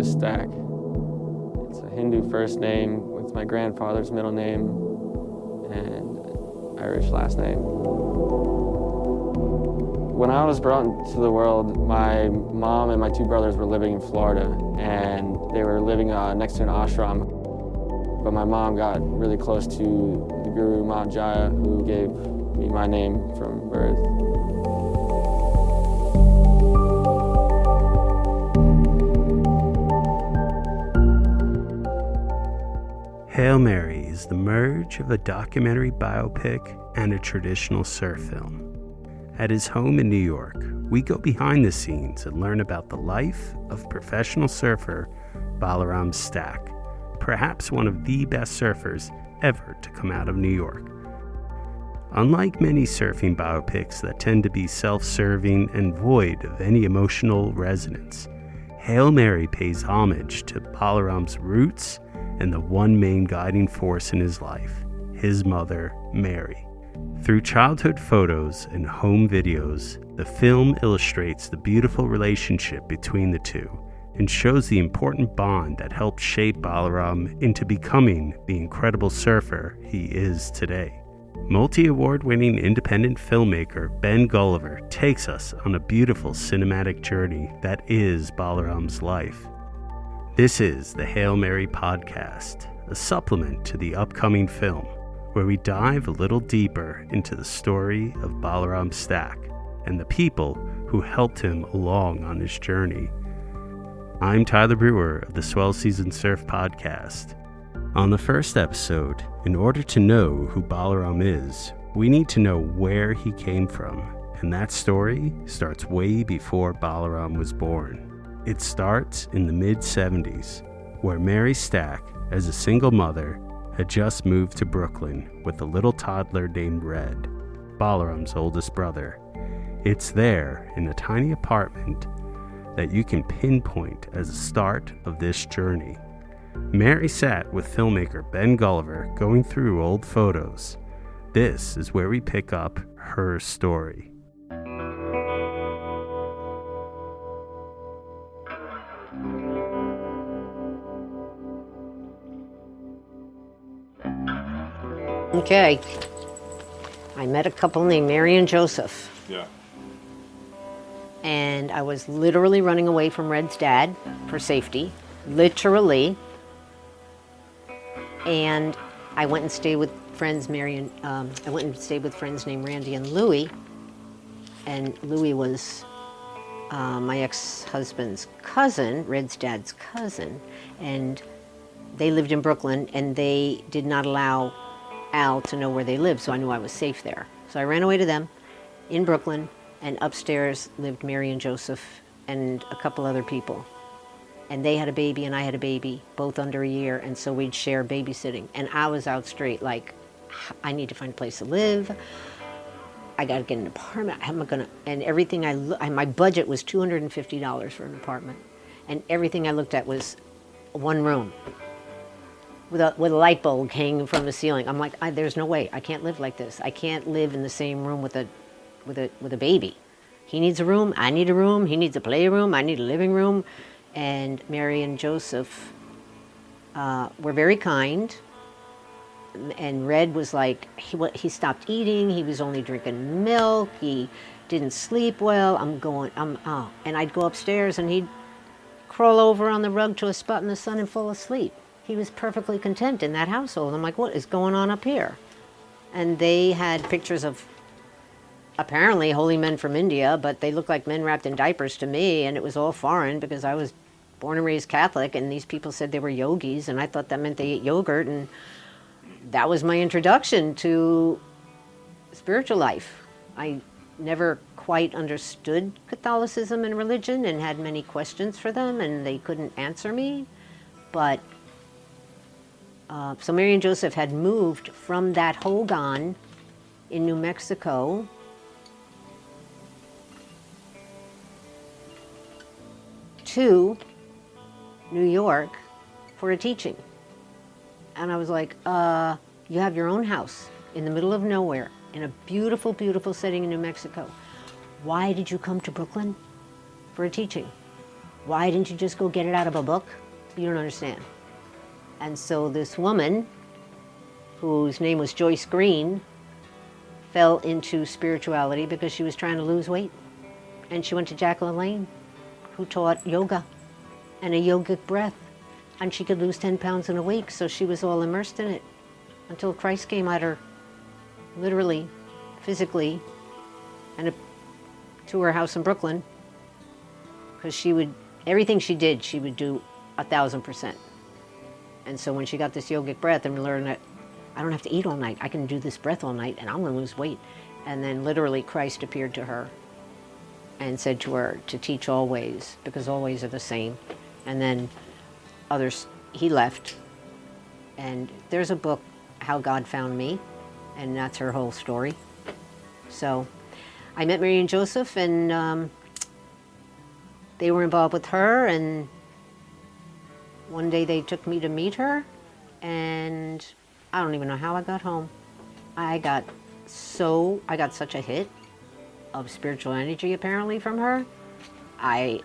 Stack. It's a Hindu first name with my grandfather's middle name and Irish last name. When I was brought into the world, my mom and my two brothers were living in Florida, and they were living next to an ashram. But my mom got really close to the Guru Mahat Jaya, who gave me my name from birth. Hail Mary is the merge of a documentary biopic and a traditional surf film. At his home in New York, we go behind the scenes and learn about the life of professional surfer Balaram Stack, perhaps one of the best surfers ever to come out of New York. Unlike many surfing biopics that tend to be self-serving and void of any emotional resonance, Hail Mary pays homage to Balaram's roots and the one main guiding force in his life, his mother, Mary. Through childhood photos and home videos, the film illustrates the beautiful relationship between the two and shows the important bond that helped shape Balaram into becoming the incredible surfer he is today. Multi-award-winning independent filmmaker Ben Gulliver takes us on a beautiful cinematic journey that is Balaram's life. This is the Hail Mary Podcast, a supplement to the upcoming film, where we dive a little deeper into the story of Balaram Stack and the people who helped him along on his journey. I'm Tyler Brewer of the Swell Season Surf Podcast. On the first episode, in order to know who Balaram is, we need to know where he came from, and that story starts way before Balaram was born. It starts in the mid-70s, where Mary Stack, as a single mother, had just moved to Brooklyn with a little toddler named Red, Balaram's oldest brother. It's there, in a tiny apartment, that you can pinpoint as the start of this journey. Mary sat with filmmaker Ben Gulliver going through old photos. This is where we pick up her story. Okay, I met a couple named Mary and Joseph. Yeah. And I was literally running away from Red's dad for safety, literally. And I went and stayed with friends, named Randy and Louie. And Louie was my ex-husband's cousin, Red's dad's cousin. And they lived in Brooklyn, and they did not allow Al to know where they lived, so I knew I was safe there. So I ran away to them in Brooklyn, and upstairs lived Mary and Joseph and a couple other people. And they had a baby and I had a baby, both under a year, and so we'd share babysitting. And I was out straight, like, I need to find a place to live. I gotta get an apartment. And everything my budget was $250 for an apartment. And everything I looked at was one room with a light bulb hanging from the ceiling. I'm like, there's no way. I can't live like this. I can't live in the same room with a baby. He needs a room. I need a room. He needs a playroom. I need a living room. And Mary and Joseph were very kind. And Red was like, he stopped eating. He was only drinking milk. He didn't sleep well. And I'd go upstairs and he'd crawl over on the rug to a spot in the sun and fall asleep. He was perfectly content in that household. I'm like, what is going on up here? And they had pictures of apparently holy men from India, but they looked like men wrapped in diapers to me, and it was all foreign because I was born and raised Catholic, and these people said they were yogis, and I thought that meant they ate yogurt, and that was my introduction to spiritual life. I never quite understood Catholicism and religion and had many questions for them, and they couldn't answer me, but so Mary and Joseph had moved from that hogan in New Mexico to New York for a teaching. And I was like, you have your own house in the middle of nowhere in a beautiful, beautiful setting in New Mexico. Why did you come to Brooklyn for a teaching? Why didn't you just go get it out of a book? You don't understand. And so this woman, whose name was Joyce Green, fell into spirituality because she was trying to lose weight. And she went to Jack LaLanne, who taught yoga and a yogic breath. And she could lose 10 pounds in a week, so she was all immersed in it until Christ came at her, literally, physically, and to her house in Brooklyn, because she would, everything she did, she would do 1,000%. And so when she got this yogic breath and learned that I don't have to eat all night, I can do this breath all night and I'm gonna lose weight. And then literally Christ appeared to her and said to her to teach all ways, because all ways are the same. And then others, he left. And there's a book, How God Found Me, and that's her whole story. So I met Mary and Joseph, and they were involved with her, and one day they took me to meet her, and I don't even know how I got home. I got such a hit of spiritual energy apparently from her. I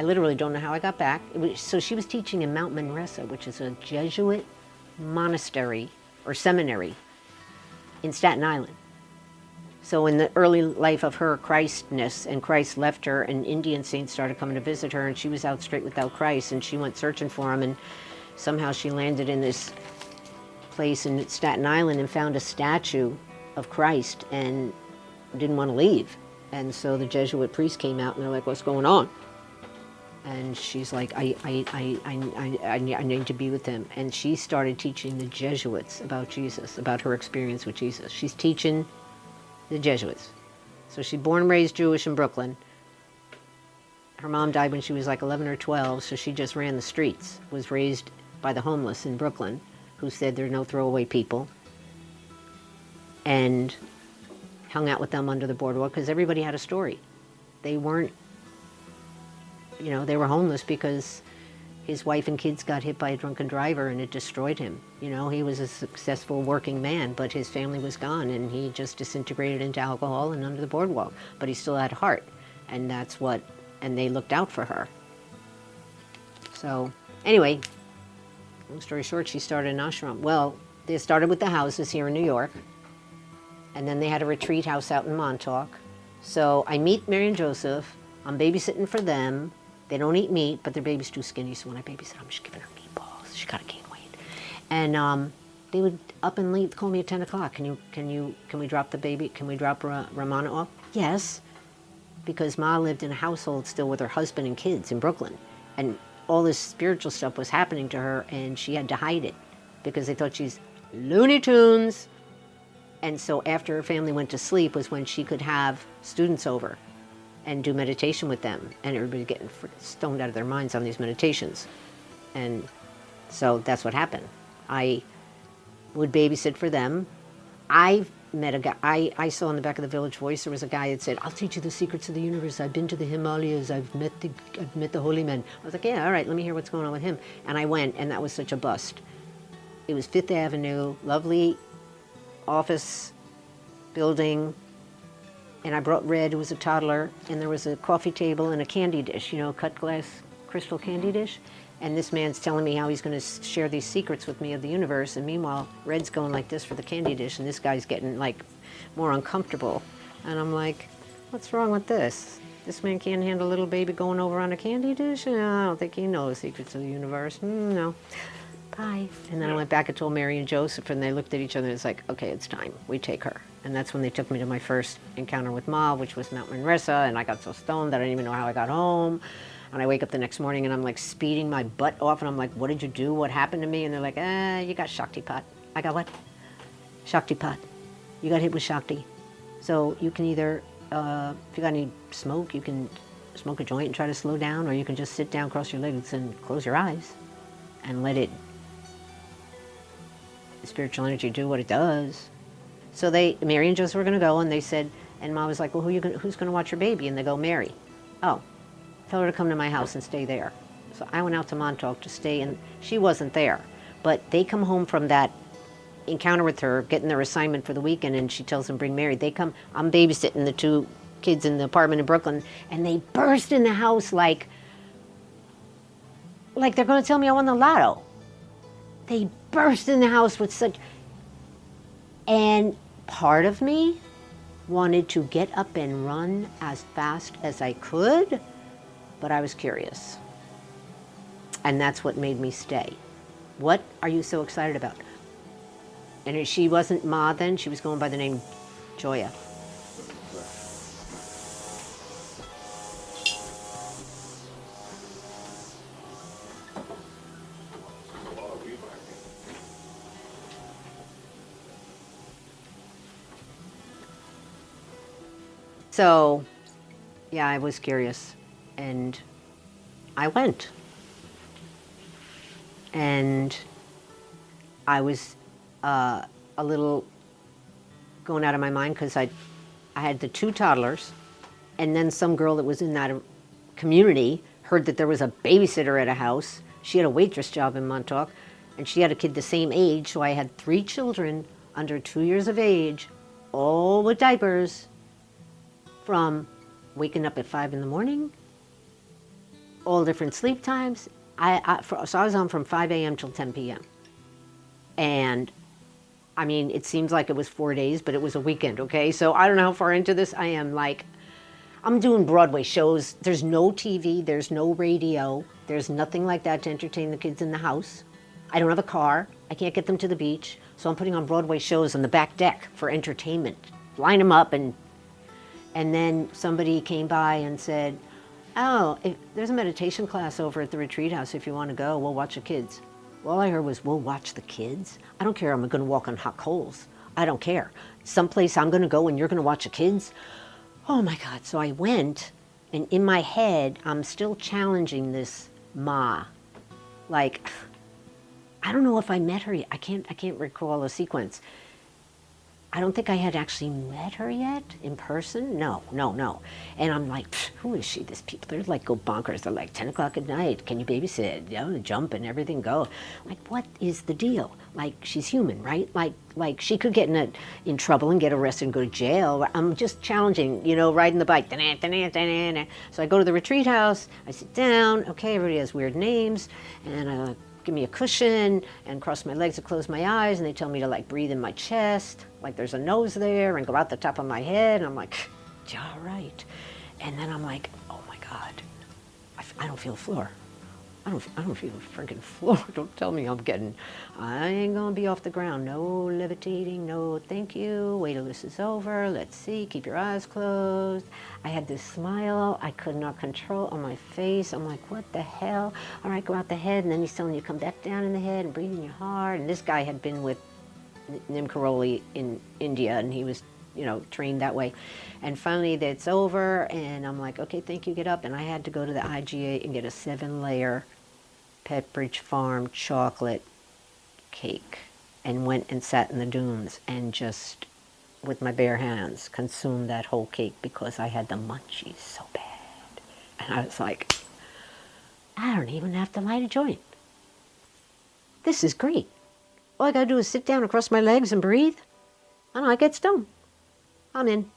literally don't know how I got back. So she was teaching in Mount Manresa, which is a Jesuit monastery or seminary in Staten Island. So in the early life of her Christness, and Christ left her, and Indian saints started coming to visit her, and she was out straight without Christ, and she went searching for him, and somehow she landed in this place in Staten Island and found a statue of Christ and didn't want to leave. And so the Jesuit priest came out, and they're like, "What's going on?" And she's like, I need to be with him. And she started teaching the Jesuits about Jesus, about her experience with Jesus. She's teaching the Jesuits. So she's born and raised Jewish in Brooklyn. Her mom died when she was like 11 or 12, so she just ran the streets, was raised by the homeless in Brooklyn, who said there are no throwaway people, and hung out with them under the boardwalk because everybody had a story. They weren't, they were homeless because his wife and kids got hit by a drunken driver and it destroyed him. He was a successful working man, but his family was gone and he just disintegrated into alcohol and under the boardwalk. But he still had heart, and and they looked out for her. So anyway, long story short, she started an ashram. Well, they started with the houses here in New York, and then they had a retreat house out in Montauk. So I meet Mary and Joseph. I'm babysitting for them. They don't eat meat, but their baby's too skinny, so when I babysit, I'm just giving her meatballs. She gotta gain weight. And they would up and leave, call me at 10 o'clock. Can we drop the baby? Can we drop Ramana off? Yes, because Ma lived in a household still with her husband and kids in Brooklyn. And all this spiritual stuff was happening to her, and she had to hide it because they thought she's Looney Tunes. And so after her family went to sleep was when she could have students over and do meditation with them, and everybody getting stoned out of their minds on these meditations. And so that's what happened. I would babysit for them. I met a guy, I saw in the back of the Village Voice, there was a guy that said, "I'll teach you the secrets of the universe. I've been to the Himalayas. I've met the holy men." I was like, "Yeah, all right, let me hear what's going on with him." And I went, and that was such a bust. It was Fifth Avenue, lovely office building, and I brought Red, who was a toddler, and there was a coffee table and a candy dish, cut glass crystal candy dish. And this man's telling me how he's going to share these secrets with me of the universe, and meanwhile, Red's going like this for the candy dish, and this guy's getting more uncomfortable. And I'm like, what's wrong with this? This man can't handle a little baby going over on a candy dish? No, I don't think he knows the secrets of the universe. No. Bye. And then I went back and told Mary and Joseph, and they looked at each other, and it's like, okay, it's time. We take her. And that's when they took me to my first encounter with Ma, which was Mount Manresa, and I got so stoned that I didn't even know how I got home. And I wake up the next morning, and I'm speeding my butt off, and I'm like, what did you do? What happened to me? And they're like, you got Shaktipat. I got what? Shaktipat. You got hit with Shakti. So you can either, if you got any smoke, you can smoke a joint and try to slow down, or you can just sit down, cross your legs, and close your eyes and let the spiritual energy do what it does. So Mary and Joseph were going to go, and they said, and Ma was like, well, who's going to watch your baby? And they go, Mary. Oh, tell her to come to my house and stay there. So I went out to Montauk to stay, and she wasn't there. But they come home from that encounter with her, getting their assignment for the weekend, and she tells them, bring Mary. They come, I'm babysitting the two kids in the apartment in Brooklyn, and they burst in the house like like they're going to tell me I won the lotto. They burst in the house with such, and part of me wanted to get up and run as fast as I could, but I was curious. And that's what made me stay. What are you so excited about? And she wasn't Ma then, she was going by the name Joya. So, yeah, I was curious, and I went. And I was a little going out of my mind because I had the 2 toddlers, and then some girl that was in that community heard that there was a babysitter at a house. She had a waitress job in Montauk, and she had a kid the same age, so I had 3 children under 2 years of age, all with diapers, from waking up at 5 in the morning, all different sleep times. So I was on from 5 a.m. till 10 p.m. And I mean, it seems like it was 4 days, but it was a weekend, okay? So I don't know how far into this I am. Like, I'm doing Broadway shows. There's no TV, there's no radio, there's nothing like that to entertain the kids in the house. I don't have a car, I can't get them to the beach, so I'm putting on Broadway shows on the back deck for entertainment. Line them up, and then somebody came by and said, oh, there's a meditation class over at the retreat house. If you want to go, we'll watch the kids. All I heard was, we'll watch the kids? I don't care, I'm going to walk on hot coals. I don't care. Someplace I'm going to go and you're going to watch the kids? Oh my God. So I went, and in my head, I'm still challenging this Ma. Like, I don't know if I met her yet. I can't recall a sequence. I don't think I had actually met her yet in person. No. And I'm like, who is she? These people, they're like, go bonkers. They're like, 10 o'clock at night, can you babysit? You know, jump and everything go. Like, what is the deal? Like, she's human, right? Like she could get in trouble and get arrested and go to jail. I'm just challenging, you know, riding the bike. So I go to the retreat house, I sit down, okay, everybody has weird names, and give me a cushion and cross my legs and close my eyes, and they tell me to like breathe in my chest, like there's a nose there, and go out the top of my head, and I'm like, yeah, all right. And then I'm like, oh my God, I don't feel the floor. I don't feel the freaking floor. Don't tell me I ain't gonna be off the ground. No levitating, no thank you. Wait till this is over. Let's see, keep your eyes closed. I had this smile I could not control on my face. I'm like, what the hell? All right, go out the head, and then he's telling you to come back down in the head and breathe in your heart. And this guy had been with Nim Karoli in India, and he was, you know, trained that way. And finally that's over, and I'm like, okay, thank you, get up. And I had to go to the IGA and get a 7-layer Pepperidge Farm chocolate cake, and went and sat in the dunes and just, with my bare hands, consumed that whole cake because I had the munchies so bad. And I was like, I don't even have to light a joint. This is great. All I gotta do is sit down and cross my legs and breathe. I don't know, I get stoned. I'm in.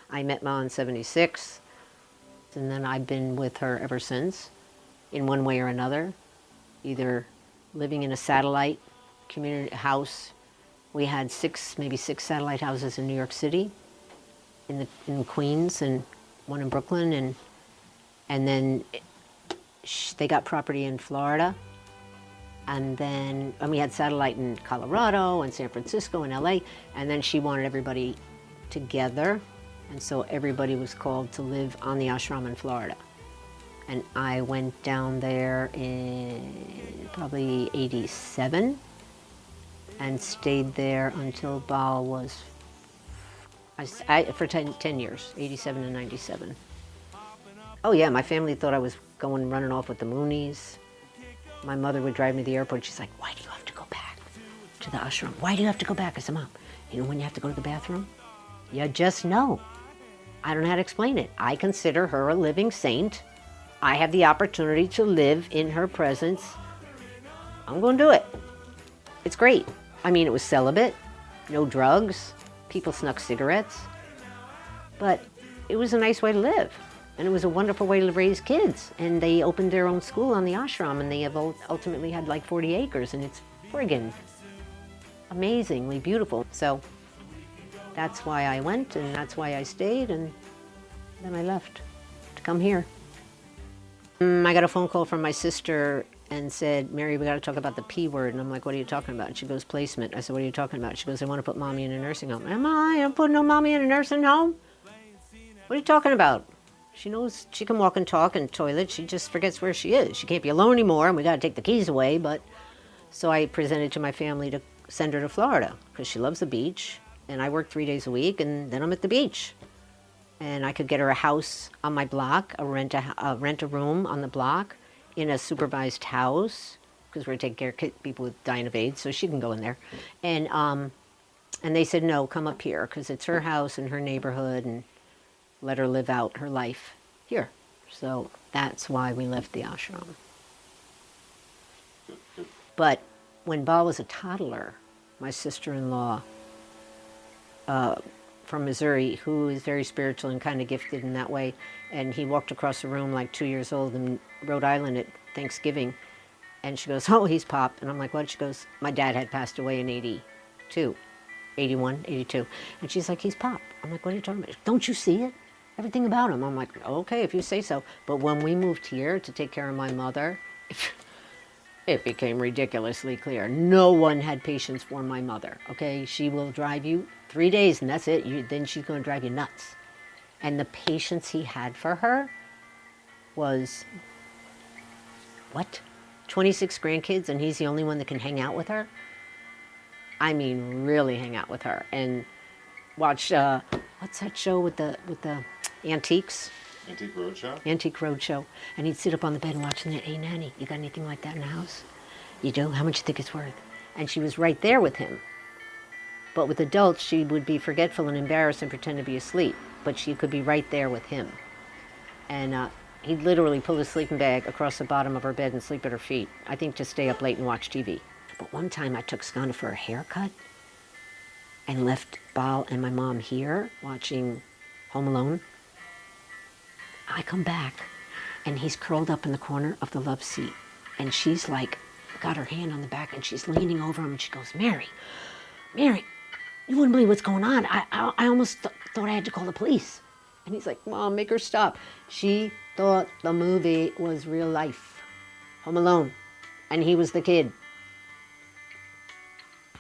I met Ma in '76, and then I've been with her ever since, in one way or another, either living in a satellite community house. We had maybe six satellite houses in New York City, in Queens, and one in Brooklyn, and then they got property in Florida, and we had satellite in Colorado and San Francisco and LA, and then she wanted everybody together, and so everybody was called to live on the ashram in Florida. And I went down there in probably '87 and stayed there until Bal was, for 10 years, '87 and '97. Oh yeah, my family thought I was running off with the Moonies. My mother would drive me to the airport. She's like, why do you have to go back to the ashram? Why do you have to go back? I said, Mom, you know when you have to go to the bathroom? You just know. I don't know how to explain it. I consider her a living saint. I have the opportunity to live in her presence. I'm going to do it. It's great. I mean, it was celibate, no drugs, people snuck cigarettes, but it was a nice way to live. And it was a wonderful way to raise kids. And they opened their own school on the ashram, and they have ultimately had like 40 acres, and it's friggin' amazingly beautiful. So that's why I went, and that's why I stayed, and then I left to come here. I got a phone call from my sister and said, Mary, we got to talk about the P word. And I'm like, what are you talking about? And she goes, placement. I said, what are you talking about? She goes, I want to put mommy in a nursing home. Am I? I'm putting no mommy in a nursing home? What are you talking about? She knows she can walk and talk and toilet. She just forgets where she is. She can't be alone anymore, and we got to take the keys away. But so I presented to my family to send her to Florida because she loves the beach. And I work 3 days a week, and then I'm at the beach. And I could get her a house on my block, rent a room on the block in a supervised house, because we're taking care of people with dying of AIDS, so she can go in there. And they said, no, come up here, because it's her house and her neighborhood, and let her live out her life here. So that's why we left the ashram. But when Bal was a toddler, my sister-in-law, from Missouri, who is very spiritual and kind of gifted in that way. And he walked across the room like 2 years old in Rhode Island at Thanksgiving. And she goes, oh, he's Pop. And I'm like, what? She goes, my dad had passed away in 82, 81, 82. And she's like, he's Pop. I'm like, what are you talking about? Don't you see it? Everything about him. I'm like, okay, if you say so. But when we moved here to take care of my mother, it became ridiculously clear. No one had patience for my mother, okay? She will drive you 3 days, and that's it. Then she's going to drive you nuts. And the patience he had for her was, what? 26 grandkids, and he's the only one that can hang out with her? I mean, really hang out with her. And watch, what's that show with the antiques? Antique Roadshow? Antique Roadshow. And he'd sit up on the bed and watch it. Hey, Nanny, you got anything like that in the house? You do? How much you think it's worth? And she was right there with him. But with adults, she would be forgetful and embarrassed and pretend to be asleep. But she could be right there with him. And he'd literally pull his sleeping bag across the bottom of her bed and sleep at her feet. I think to stay up late and watch TV. But one time I took Skanda for a haircut and left Bal and my mom here watching Home Alone. I come back, and he's curled up in the corner of the love seat, and she's like, got her hand on the back, and she's leaning over him, and she goes, Mary, you wouldn't believe what's going on. I almost thought I had to call the police. And he's like, Mom, make her stop. She thought the movie was real life, Home Alone, and he was the kid.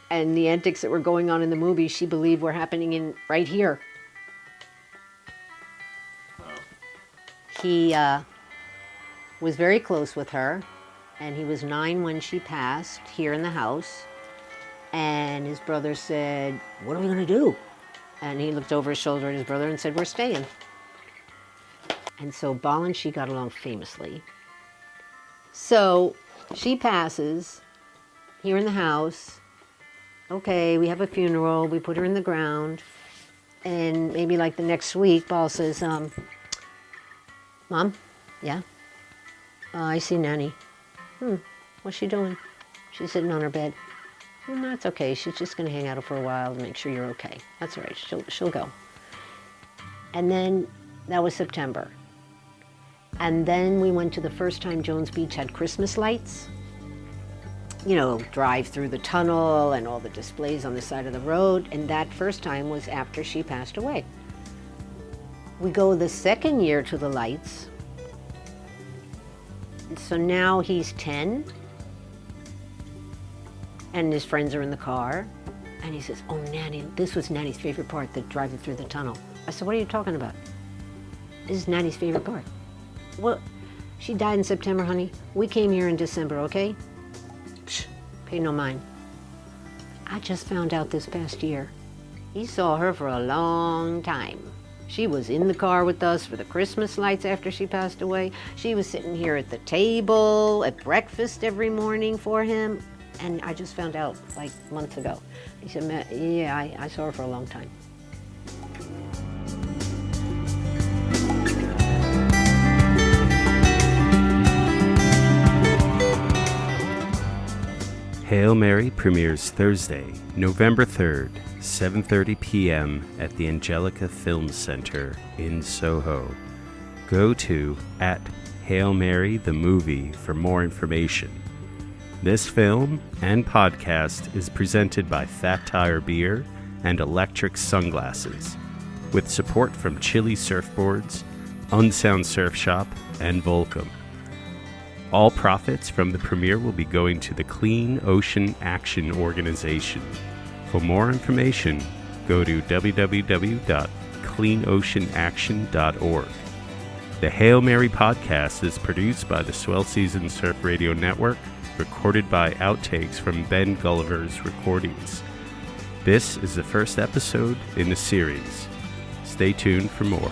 And the antics that were going on in the movie, she believed were happening right here. He was very close with her, and he was 9 when she passed here in the house. And his brother said, what are we going to do? And he looked over his shoulder at his brother and said, we're staying. And so Bal and she got along famously. So she passes here in the house. Okay, we have a funeral. We put her in the ground. And maybe like the next week, Bal says, Mom? Yeah? I see Nanny. What's she doing? She's sitting on her bed. That's okay. She's just going to hang out for a while to make sure you're okay. That's all right. She'll go. And then that was September. And then we went to the first time Jones Beach had Christmas lights. You know, drive through the tunnel and all the displays on the side of the road. And that first time was after she passed away. We go the second year to the lights. So now he's 10. And his friends are in the car. And he says, oh, Nanny, this was Nanny's favorite part, the driving through the tunnel. I said, what are you talking about? This is Nanny's favorite part. Well, she died in September, honey. We came here in December, okay? Psh, pay no mind. I just found out this past year. He saw her for a long time. She was in the car with us for the Christmas lights after she passed away. She was sitting here at the table at breakfast every morning for him. And I just found out like months ago. He said, yeah, I saw her for a long time. Hail Mary premieres Thursday, November 3rd, 7:30 p.m. at the Angelica Film Center in Soho. go to @HailMaryTheMovie for more information. This film and podcast is presented by Fat Tire Beer and Electric Sunglasses, with support from Chili Surfboards, Unsound Surf Shop, and Volcom. All profits from the premiere will be going to the Clean Ocean Action Organization. For more information, go to www.cleanoceanaction.org. The Hail Mary podcast is produced by the Swell Season Surf Radio Network, recorded by outtakes from Ben Gulliver's recordings. This is the first episode in the series. Stay tuned for more.